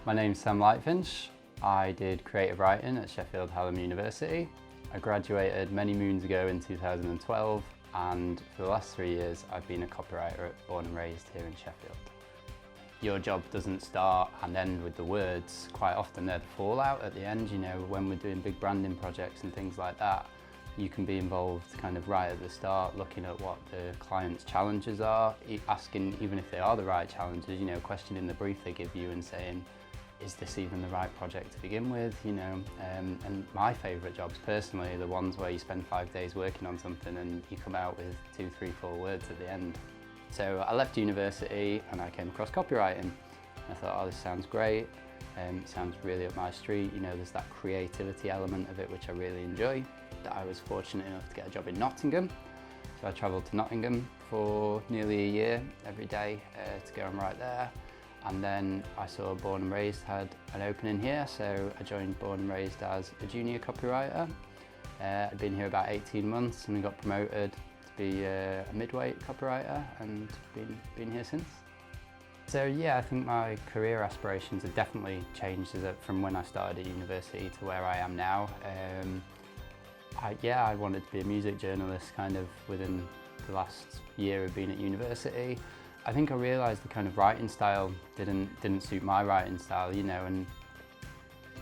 My name's Sam Lightfinch. I did creative writing at Sheffield Hallam University. I graduated many moons ago in 2012, and for the last 3 years I've been a copywriter born and raised here in Sheffield. Your job doesn't start and end with the words. Quite often they're the fallout at the end, you know, when we're doing big branding projects and things like that. You can be involved kind of right at the start, looking at what the client's challenges are, asking, even if they are the right challenges, you know, questioning the brief they give you and saying, is this even the right project to begin with, you know? And my favourite jobs personally are the ones where you spend 5 days working on something and you come out with 2, 3, 4 words at the end. So I left university and I came across copywriting. I thought, oh, this sounds great. It sounds really up my street. You know, there's that creativity element of it which I really enjoy. I was fortunate enough to get a job in Nottingham. So I travelled to Nottingham for nearly a year every day to go and write there. And then I saw Born and Raised had an opening here, so I joined Born and Raised as a junior copywriter. I'd been here about 18 months and I got promoted to be a midweight copywriter and been here since. So yeah, I think my career aspirations have definitely changed from when I started at university to where I am now. I wanted to be a music journalist kind of within the last year of being at university. I think I realised the kind of writing style didn't suit my writing style, you know, and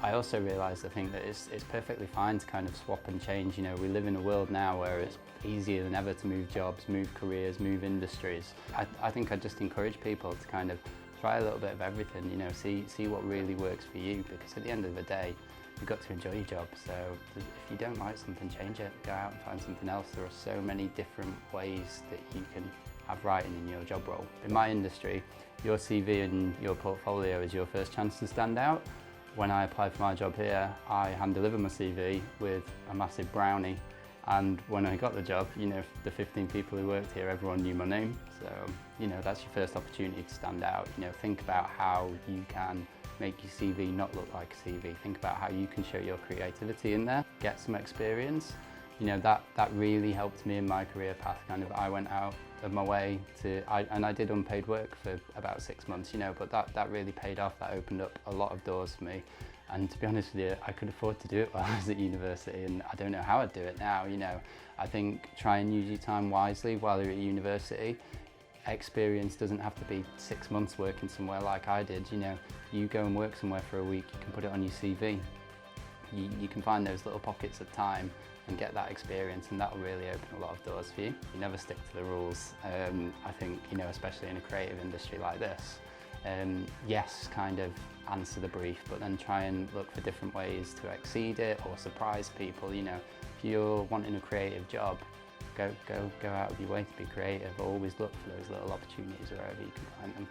I also realised I think that it's perfectly fine to kind of swap and change. You know, we live in a world now where it's easier than ever to move jobs, move careers, move industries. I think I just encourage people to kind of try a little bit of everything, you know, see what really works for you, because at the end of the day, you've got to enjoy your job. So if you don't like something, change it, go out and find something else. There are so many different ways that you can have writing in your job role. In my industry, your CV and your portfolio is your first chance to stand out. When I applied for my job here, I hand-delivered my CV with a massive brownie, and when I got the job, you know, the 15 people who worked here, everyone knew my name. So, you know, that's your first opportunity to stand out. You know, think about how you can make your CV not look like a CV. Think about how you can show your creativity in there, get some experience. You know, that really helped me in my career path. Kind of, I went out of my way and I did unpaid work for about 6 months, you know, but that really paid off. That opened up a lot of doors for me. And to be honest with you, I could afford to do it while I was at university, and I don't know how I'd do it now, you know. I think try and use your time wisely while you're at university. Experience doesn't have to be 6 months working somewhere like I did, you know. You go and work somewhere for a week, you can put it on your CV. You can find those little pockets of time and get that experience, and that will really open a lot of doors for you. You never stick to the rules. I think, you know, especially in a creative industry like this, yes, kind of answer the brief, but then try and look for different ways to exceed it or surprise people. You know, if you're wanting a creative job, go out of your way to be creative. Always look for those little opportunities wherever you can find them.